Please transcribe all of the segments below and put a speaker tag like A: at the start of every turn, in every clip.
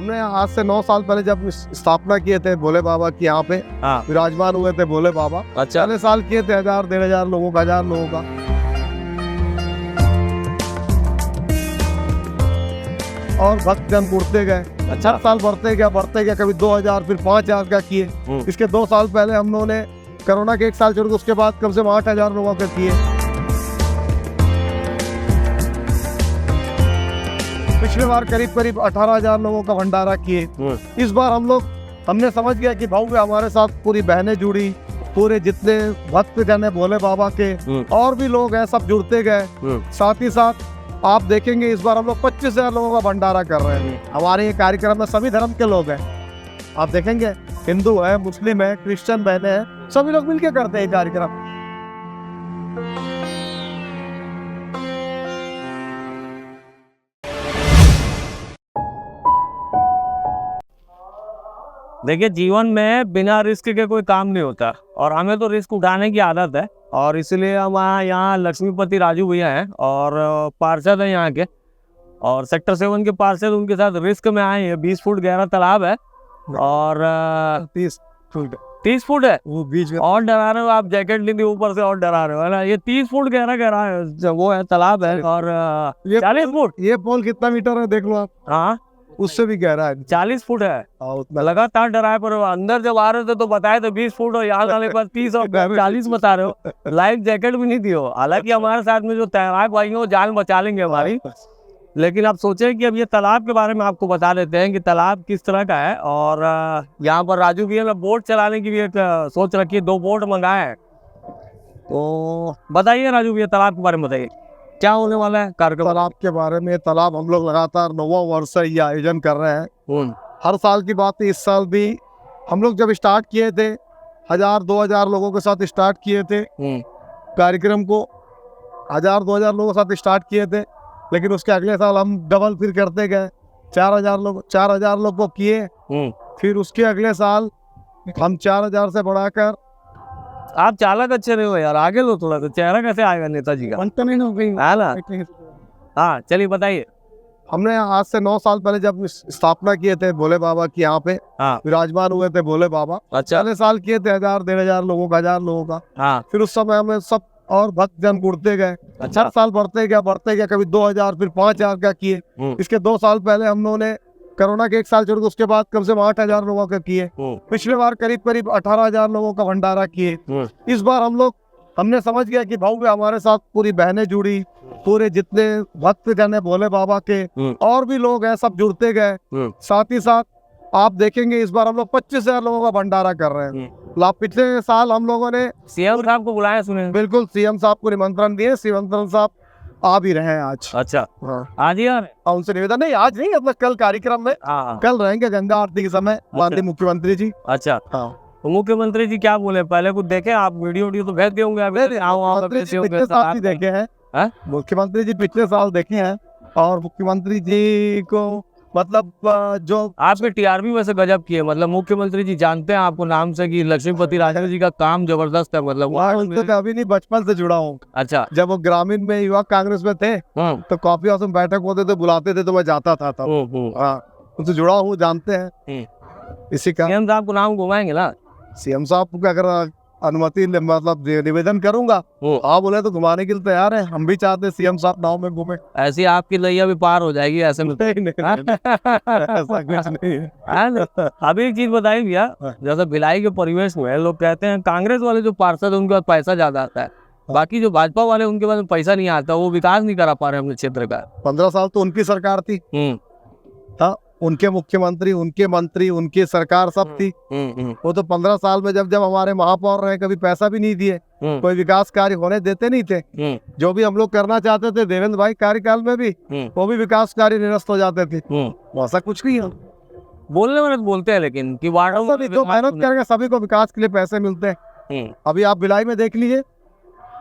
A: हमने आज से 9 साल पहले जब स्थापना किए थे भोले बाबा की, यहाँ पे विराजमान हुए थे भोले बाबा।
B: अच्छा।
A: पहले साल किए थे 1000-1500 लोगों का, 1000 लोगों का। और भक्त जन जुड़ते गए।
B: अच्छा।
A: हर साल बढ़ते गया, कभी 2000 फिर 5000 का किए। इसके 2 साल पहले हम लोगों ने कोरोना के 1 साल छोड़ के उसके बाद कम से कम 8000 लोगों के किए। पिछले बार करीब 18000 लोगों का भंडारा किए। इस बार हमने समझ गया कि भाऊ हमारे साथ पूरी बहनें जुड़ी, पूरे जितने भक्त जन है भोले बाबा के और भी लोग हैं, सब जुड़ते गए। साथ ही साथ आप देखेंगे इस बार हम लोग 25,000 लोगों का भंडारा कर रहे हैं। हमारे ये कार्यक्रम में सभी धर्म के लोग हैं। आप देखेंगे हिंदू है, मुस्लिम है, क्रिश्चियन बहने हैं, सभी लोग मिलकर करते हैं कार्यक्रम।
B: देखिए, जीवन में बिना रिस्क के कोई काम नहीं होता और हमें तो रिस्क उठाने की आदत है और इसलिए हम यहाँ लक्ष्मीपति राजू भैया हैं और पार्षद हैं यहाँ के, और सेक्टर 7 के पार्षद उनके साथ रिस्क में आए हैं। 20 फुट गहरा तालाब है और 30 फुट है
A: वो बीच में।
B: और डरा रहे हो आप, जैकेट ली थी ऊपर से और डरा रहे हो, है ना। ये 30 फुट गहरा है, वो है तालाब है। और 40 फुट।
A: ये पोल कितना मीटर है देख लो आप।
B: हाँ,
A: उससे भी गहरा है।
B: 40 फुट है। लगातार डराए, पर अंदर जब आ रहे थे तो बताए थे 20 फुट, और यहाँ आने के बाद 30 और 40 बता रहे हो। लाइफ जैकेट भी नहीं दियो। हालांकि हमारे साथ में जो तैराक भाई हैं वो जान बचा लेंगे हमारी, लेकिन आप सोचें कि अब ये तालाब के बारे में आपको बता देते हैं कि तालाब किस तरह का है। और यहाँ पर राजू भैया ने बोट चलाने की भी एक सोच रखी है, 2 बोट मंगाए हैं। तो बताइए राजू भैया, तालाब के बारे में बताइए क्या होने वाला है कार्यक्रम।
A: तालाब के बारे में, तालाब हम लोग लगातार 9वां वर्ष से ये आयोजन कर रहे हैं। हर साल की बात है, इस साल भी हम लोग जब स्टार्ट किए थे 1000-2000 लोगों के साथ स्टार्ट किए थे कार्यक्रम को। 1000-2000 लोगों के साथ स्टार्ट किए थे, लेकिन उसके अगले साल हम डबल फिर करते गए, 4000 लोग को किए। फिर उसके अगले साल हम 4000 से बढ़ाकर।
B: आप चालक अच्छे रहे हो यार, आगे लो थोड़ा सा, चेहरा कैसे आएगा नेताजी का। हाँ चलिए बताइए।
A: हमने आज से 9 साल पहले जब स्थापना किए थे भोले बाबा की, यहाँ पे विराजमान हुए थे भोले बाबा।
B: अच्छा।
A: पहले साल किए थे 1000-1500 लोगों का, 1000 लोगों का। फिर उस समय हमें सब और भक्त जन जुड़ते गए।
B: अच्छा।
A: हर साल बढ़ते गया, कभी 2000 फिर 5000 का किए। इसके 2 साल पहले हम लोगों ने कोरोना के 1 साल छोड़ के उसके बाद कम से कम 8000 लोगों के किए। पिछले बार करीब 18000 लोगों का भंडारा किए। इस बार हमने समझ गया कि भाऊ हमारे साथ पूरी बहनें जुड़ी, पूरे जितने भक्त जन है भोले बाबा के और भी लोग हैं, सब जुड़ते गए। साथ ही साथ आप देखेंगे इस बार हम लोग 25,000 लोगों का भंडारा कर रहे हैं। पिछले साल हम लोगों ने
B: सीएम साहब को बुलाया, सुने।
A: बिल्कुल, सीएम साहब को निमंत्रण दिए। सीएम साहब आ भी रहे हैं आज।
B: अच्छा।
A: हाँ।
B: आज ही आ रहे?
A: उनसे निवेदन नहीं, आज नहीं, मतलब कल कार्यक्रम में। कल रहेंगे गंगा आरती के समय माननीय मुख्यमंत्री जी।
B: अच्छा।
A: हाँ।
B: तो मुख्यमंत्री जी क्या बोले, पहले कुछ देखे आप? वीडियो तो भेज होंगे।
A: पिछले साल भी देखे हैं, मुख्यमंत्री जी पिछले साल देखे हैं। और मुख्यमंत्री जी को मतलब जो
B: आपके टीआरपी वैसे गजब की है, मतलब मुख्यमंत्री जी जानते हैं आपको नाम से कि लक्ष्मीपति राजू जी का काम जबरदस्त है। मतलब
A: अभी नहीं, बचपन से जुड़ा हूँ।
B: अच्छा।
A: जब वो ग्रामीण में युवा कांग्रेस में थे तो कॉफी हाउस में बैठक होते थे, बुलाते थे तो मैं जाता था तब। हाँ, उनसे जुड़ा हूँ, जानते हैं। इसी का
B: सीएम साहब को नाम घुमाएंगे ना?
A: सीएम साहब को अगर अनुमति मतलब निवेदन करूंगा, हाँ बोले तो घुमाने के लिए तैयार है। हम भी चाहते हैं सीएम साहब नाव में घूमे।
B: ऐसी आपकी नैया भी पार हो जाएगी ऐसे में।
A: ऐसा कुछ नहीं है।
B: अभी एक चीज बताइए भैया, जैसे भिलाई के परिवेश में लोग कहते हैं कांग्रेस वाले जो पार्षद उनके पास पैसा ज्यादा आता है, बाकी जो भाजपा वाले उनके पास पैसा नहीं आता, वो विकास नहीं करा पा रहे अपने क्षेत्र का।
A: 15 साल तो उनकी सरकार थी। हाँ, उनके मुख्यमंत्री, उनके मंत्री, उनकी सरकार सब थी। वो तो 15 साल में जब हमारे महापौर रहे, कभी पैसा भी नहीं दिए, कोई विकास कार्य होने देते नहीं थे। जो भी हम लोग करना चाहते थे देवेंद्र भाई कार्यकाल में भी, वो भी विकास कार्य निरस्त हो जाते थे। ऐसा कुछ नहीं है।
B: बोलने वाले बोलते हैं, लेकिन कि
A: मेहनत करके सभी को विकास के लिए पैसे मिलते हैं। अभी आप भिलाई में देख लीजिए,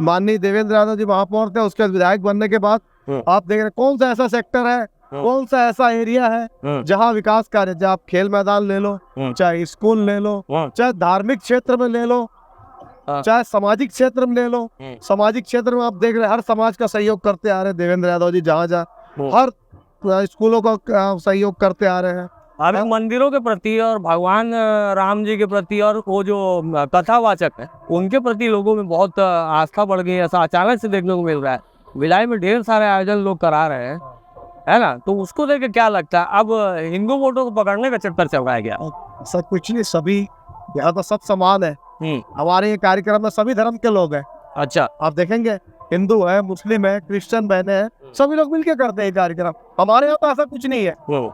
A: माननीय देवेंद्र यादव जी महापौर थे, उसके विधायक बनने के बाद आप देख रहे कौन सा ऐसा सेक्टर है, कौन सा ऐसा एरिया है जहाँ विकास कार्य, चाहे आप खेल मैदान ले लो, चाहे स्कूल ले लो, चाहे धार्मिक क्षेत्र में ले लो, चाहे सामाजिक क्षेत्र में ले लो। सामाजिक क्षेत्र में आप देख रहे हर समाज का सहयोग करते आ रहे हैं देवेंद्र यादव जी, जहाँ हर स्कूलों का सहयोग करते आ रहे हैं।
B: अभी मंदिरों के प्रति और भगवान राम जी के प्रति और वो जो कथावाचक है उनके प्रति लोगों में बहुत आस्था बढ़ गई है, ऐसा अचानक से देखने को मिल रहा है। भिलाई में ढेर सारे आयोजन लोग करा रहे हैं, है ना, तो उसको देख के क्या लगता है अब हिंदू वोटों को पकड़ने का चक्कर चल रहा है क्या?
A: सब कुछ नहीं, सभी यहाँ तो सब समान है। हमारे ये कार्यक्रम में सभी धर्म के लोग हैं।
B: अच्छा,
A: आप देखेंगे हिंदू है, मुस्लिम है, क्रिश्चियन बहने हैं, सभी लोग मिलके करते हैं कार्यक्रम। हमारे यहाँ तो ऐसा कुछ नहीं है।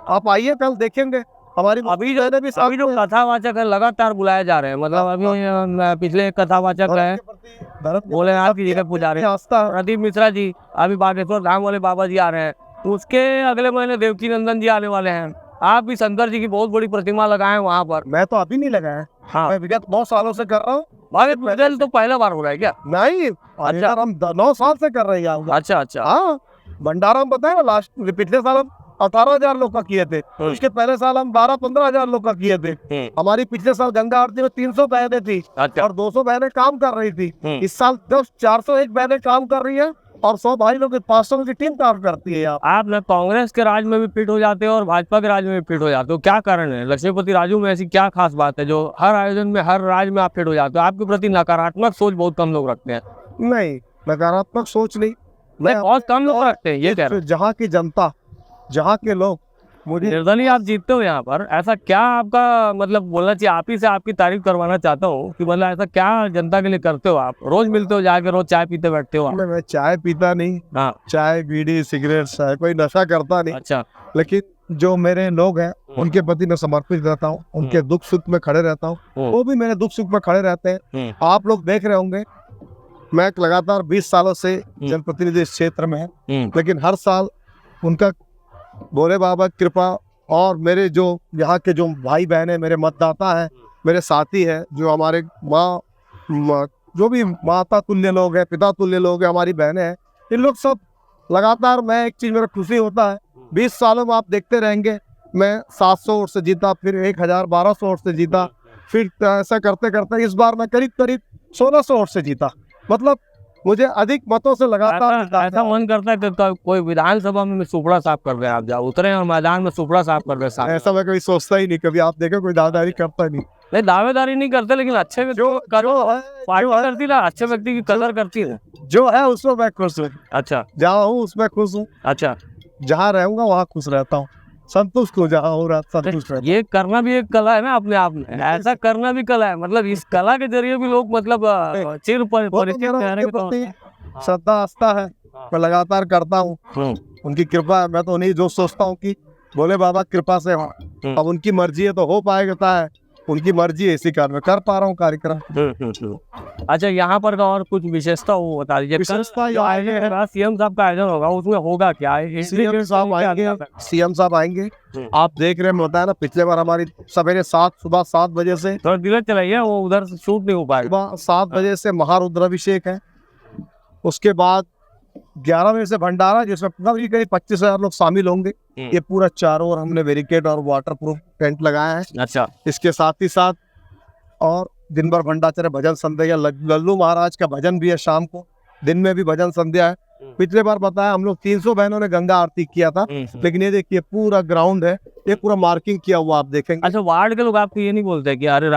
A: आप आइए, कल देखेंगे हमारी
B: अभी जो कथावाचक है लगातार बुलाए जा रहे हैं, मतलब अभी पिछले कथावाचक है भोलेनाथ की जगह पुजारी प्रदीप मिश्रा जी, अभी बागेश्वर धाम वाले बाबा जी आ रहे हैं, तो उसके अगले महीने देवकी नंदन जी आने वाले हैं। आप भी शंकर जी की बहुत बड़ी प्रतिमा लगाए वहाँ पर।
A: मैं तो अभी नहीं लगाया,
B: हाँ,
A: मैं विगत 9 सालों से कर रहा हूँ।
B: भागे तो पहला बार हो रहा है क्या?
A: नहीं, अच्छा, हम 9 साल से कर रहे हैं।
B: अच्छा अच्छा,
A: हाँ, भंडारा हम पता है लास्ट पिछले साल हम 18,000 लोग का किए थे, उसके पहले साल हम 12-15 हजार लोग का किए थे। हमारी पिछले साल गंगा आरती में 300 बहनें थी और 200 बहनें काम कर रही थी। इस साल 401 बहनें काम कर रही है और 100 भाई लोग 500 की टीम काम करती है।
B: आप ना कांग्रेस के राज में भी फिट हो जाते हो और भाजपा के राज में भी फिट हो जाते हो, क्या कारण है? लक्ष्मीपति राजू में ऐसी क्या खास बात है जो हर आयोजन में हर राज में आप फिट हो जाते हो? आपके प्रति नकारात्मक सोच बहुत कम लोग रखते हैं।
A: नहीं, नकारात्मक सोच नहीं,
B: बहुत कम लोग रखते हैं, ये कह रहे हैं।
A: जहाँ की जनता, जहाँ के लोग, मुझे
B: निर्दलीय आप जीतते हो यहाँ पर, ऐसा क्या आपका मतलब बोलना चाहिए? आप ही से आपकी तारीफ करवाना चाहता हूँ कि मतलब ऐसा क्या जनता के लिए करते हो? आप रोज मिलते हो जाके, रोज चाय पीते बैठते हो?
A: मैं चाय पीता नहीं,
B: हाँ,
A: चाय बीड़ी सिगरेट चाय कोई नशा करता नहीं।
B: अच्छा,
A: लेकिन जो मेरे लोग हैं उनके प्रति मैं समर्पित रहता हूँ, उनके दुख सुख में खड़े रहता हूँ, वो भी मेरे दुख सुख में खड़े रहते हैं। आप लोग देख रहे होंगे मैं लगातार 20 सालों से जनप्रतिनिधि इस क्षेत्र में है, लेकिन हर साल उनका भोले बाबा की कृपा और मेरे जो यहाँ के जो भाई बहन है, मेरे मतदाता हैं, मेरे साथी हैं, जो हमारे माँ जो भी माता तुल्य लोग हैं, पिता तुल्य लोग हैं, हमारी बहनें हैं, इन लोग सब लगातार, मैं एक चीज़ मेरा खुशी होता है, 20 सालों में आप देखते रहेंगे मैं 700 वोट से जीता, फिर 1000-1200 वोट से जीता, फिर ऐसा करते करते इस बार मैं करीब 1600 वोट से जीता। मतलब मुझे अधिक मतों से लगातार
B: ऐसा मन करता है कि कोई विधानसभा में सुपड़ा साफ कर दे, आप जाओ उतरे और मैदान में सुपड़ा साफ कर दे।
A: ऐसा मैं कभी सोचता ही नहीं, कभी आप देखे कोई दावेदारी करता नहीं।
B: नहीं, दावेदारी नहीं करते, लेकिन अच्छे पार्टी करती ना, अच्छे व्यक्ति की कदर करती है,
A: जो है उसमें मैं खुश हूँ।
B: अच्छा,
A: जहाँ हूँ उसमें खुश हूँ।
B: अच्छा,
A: जहाँ रहूंगा वहाँ खुश रहता हूँ, संतुष्ट हूँ, जहाँ हो रहा संतुष्ट रहता।
B: ये करना भी एक कला है ना अपने आप में, ऐसा करना भी कला है। मतलब इस कला के जरिए भी लोग मतलब चिर परिचित
A: श्रद्धा आस्था है, मैं लगातार करता हूँ, उनकी कृपा है। मैं तो नहीं जो सोचता हूँ कि भोले बाबा की कृपा से अब उनकी मर्जी है तो हो पाएगा, है उनकी मर्जी है, इसी कारण मैं कर पा रहा हूँ कार्यक्रम।
B: अच्छा, यहाँ पर का और कुछ विशेषता वो बता दीजिए।
A: विशेषता
B: सीएम साहब का आयोजन होगा, उसमें होगा क्या?
A: सीएम साहब आएंगे, आप देख रहे हैं, बताया ना पिछले बार हमारी सवेरे सुबह 7 बजे से,
B: थोड़ा धीरे चलाइए, वो उधर से शूट नहीं हो पाएगा।
A: 7 बजे से महारुद्राभिषेक है, उसके बाद 11 बजे से भंडारा, जिसमें करीब 25,000 लोग शामिल होंगे। ये पूरा चारों ओर हमने बैरिकेड और वाटर प्रूफ टेंट लगाया है।
B: अच्छा,
A: इसके साथ ही साथ और दिन भर भंडाचर्य भजन संध्या, लल्लू महाराज का भजन भी है, शाम को दिन में भी भजन संध्या है। पिछले बार बताया हम लोग 300 बहनों ने गंगा आरती किया था, लेकिन ये देखिए पूरा ग्राउंड है, ये पूरा मार्किंग किया हुआ, आप देखेंगे।
B: अच्छा, वार्ड के लोग आपको ये नहीं बोलते कि अरे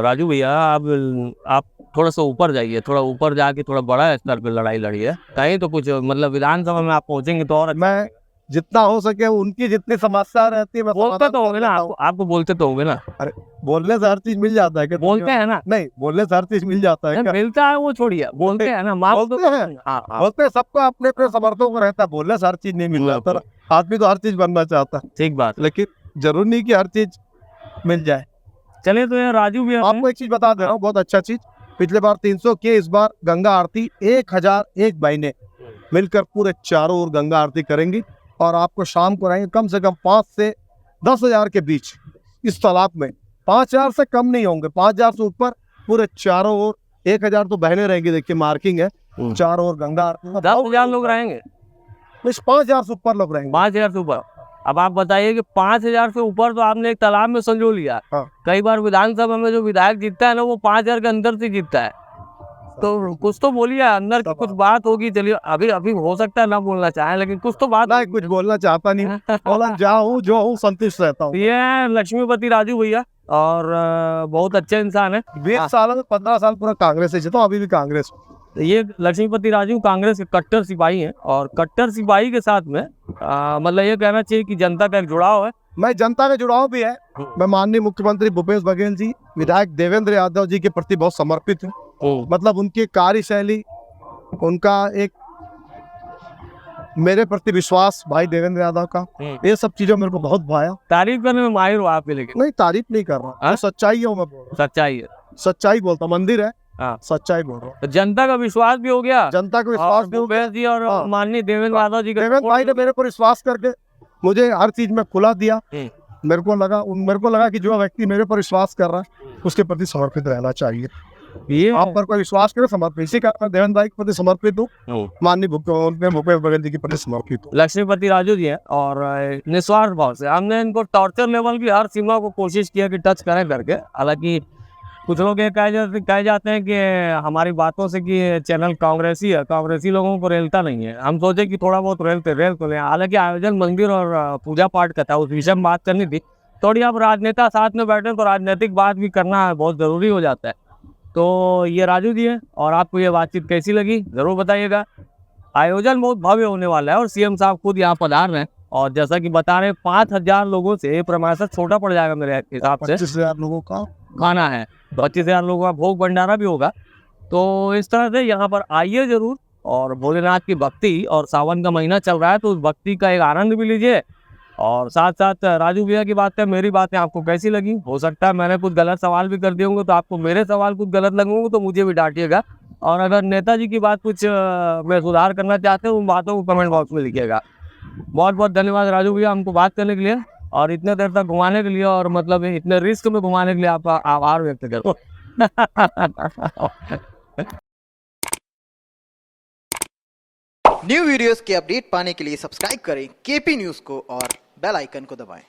B: राजू भैया आप थोड़ा सा ऊपर जाइए, थोड़ा ऊपर जाके थोड़ा बड़ा स्तर पे लड़ाई लड़िए, कहीं तो कुछ मतलब विधानसभा में आप पहुंचेंगे तो? और
A: मैं जितना हो सके उनकी जितनी समस्या रहती है,
B: बोलते तो होंगे ना आपको बोलते तो होंगे ना?
A: अरे बोलने से हर चीज मिल जाता है,
B: बोलते हैं ना?
A: नहीं, बोलने से हर चीज मिल जाता है,
B: मिलता है वो छोड़िए, बोलते हैं ना,
A: बोलते हैं, सबको अपने अपने समर्थकों को रहता है, बोलने से हर चीज नहीं मिल जाता। आदमी तो हर चीज बनना चाहता है,
B: ठीक बात,
A: लेकिन जरूर नहीं कि हर चीज मिल जाए।
B: चलिए, तो राजू भी
A: आपको एक चीज बता दे रहा हूँ, बहुत अच्छा चीज, पिछले बार 300 के, इस बार गंगा आरती 1001 बहनें मिलकर पूरे चारों ओर गंगा आरती करेंगी, और आपको शाम को रहेंगे कम से कम 5 से 10,000 के बीच इस तालाब में। 5,000 से कम नहीं होंगे, 5,000 से ऊपर पूरे चारों ओर 1,000 तो बहनें रहेंगी। देखिए मार्किंग है, चारों ओर गंगा आरती।
B: 10,000 लोग रहेंगे?
A: 5,000 से ऊपर लोग रहेंगे।
B: 5,000 से ऊपर? अब आप बताइए कि 5,000 से ऊपर तो आपने एक तालाब में संजो लिया।
A: हाँ।
B: कई बार विधानसभा में जो विधायक जीतता है ना, वो 5,000 के अंदर से जीतता है। तो कुछ तो बोलिए, अंदर की कुछ बात होगी। चलिए, अभी अभी हो सकता है ना बोलना चाहे, लेकिन कुछ तो बात।
A: नहीं, कुछ बोलना चाहता नहीं, बोला जहाँ हूँ जो हूँ संतुष्ट रहता हूँ।
B: ये है लक्ष्मीपति राजू भैया, और बहुत अच्छे इंसान है।
A: 20 साल में 15 साल पूरा कांग्रेस से जीता हूँ, अभी भी कांग्रेस हूँ।
B: ये लक्ष्मीपति राजू कांग्रेस के कट्टर सिपाही हैं, और कट्टर सिपाही के साथ में मतलब ये कहना चाहिए कि जनता का एक जुड़ाव है।
A: मैं जनता का जुड़ाव भी है। मैं माननीय मुख्यमंत्री भूपेश बघेल जी, विधायक देवेंद्र यादव जी के प्रति बहुत समर्पित हूँ। मतलब उनकी कार्यशैली, उनका एक मेरे प्रति विश्वास, भाई देवेंद्र यादव का, ये सब चीजों मेरे को बहुत भाया।
B: तारीफ करने में माहिर हो आप भी, लेकिन
A: नहीं, तारीफ नहीं कर रहा, मैं सच्चाई हूँ, मैं बोल रहा हूँ,
B: सच्चाई है।
A: सच्चाई बोलता हूँ। मंदिर है,
B: हाँ,
A: सच्चाई बोल रहा हूँ।
B: तो जनता का विश्वास भी हो गया,
A: जनता को विश्वास भी हो गया।
B: भूपेश जी और
A: हाँ।
B: माननीय देवेंद्र यादव जी का
A: देवेंद्र भाई ने मेरे पर विश्वास करके मुझे हर चीज में खुला दिया। मेरे को लगा कि जो व्यक्ति मेरे पर विश्वास कर रहा है उसके प्रति समर्पित रहना चाहिए।
B: ये
A: आप पर कोई विश्वास करे, समर्पित, इसी कारण देवेंद्र भाई के प्रति समर्पित हूँ, माननीय भूपेश बघेल जी के प्रति समर्पित हूँ।
B: लक्ष्मीपति राजू जी हैं, और निस्वार्थ भाव से हमने इनको टॉर्चर लेवल की हर सीमा को कोशिश किया कि टच करें करके। हालांकि कुछ लोग ये कहे जाते हैं कि हमारी बातों से कि चैनल कांग्रेसी है, कांग्रेसी लोगों को रेलता नहीं है। हम सोचे कि थोड़ा बहुत रेल तो लें। हालांकि आयोजन मंदिर और पूजा पाठ का था, उस विषय में बात करनी थी थोड़ी। अब राजनेता साथ में बैठे तो राजनीतिक बात भी करना बहुत ज़रूरी हो जाता है। तो ये राजू जी है, और आपको ये बातचीत कैसी लगी ज़रूर बताइएगा। आयोजन बहुत भव्य होने वाला है, और सीएम साहब खुद यहाँ पधार रहे हैं, और जैसा कि बता रहे 5000 लोगों से प्रमाण छोटा पड़ जाएगा मेरे हिसाब से।
A: 25,000 लोगों का
B: खाना है, 25,000 लोगों का भोग भंडारा भी होगा। तो इस तरह से यहाँ पर आइए जरूर, और भोलेनाथ की भक्ति, और सावन का महीना चल रहा है तो उस भक्ति का एक आनंद भी लीजिए। और साथ साथ राजू भैया की बातें, मेरी बातें आपको कैसी लगी? हो सकता है मैंने कुछ गलत सवाल भी कर दिए होंगे, तो आपको मेरे सवाल कुछ गलत लगे होंगे तो मुझे भी डांटिएगा। और अगर नेताजी की बात कुछ में सुधार करना चाहते हैं, उन बातों को कमेंट बॉक्स में लिखिएगा। बहुत बहुत धन्यवाद राजू भैया, हमको बात करने के लिए और इतने देर तक घुमाने के लिए, और मतलब इतने रिस्क में घुमाने के लिए आपका आभार व्यक्त करो।
C: न्यू वीडियोस के अपडेट पाने के लिए सब्सक्राइब करें केपी न्यूज़ को और बेल आइकन को दबाएं।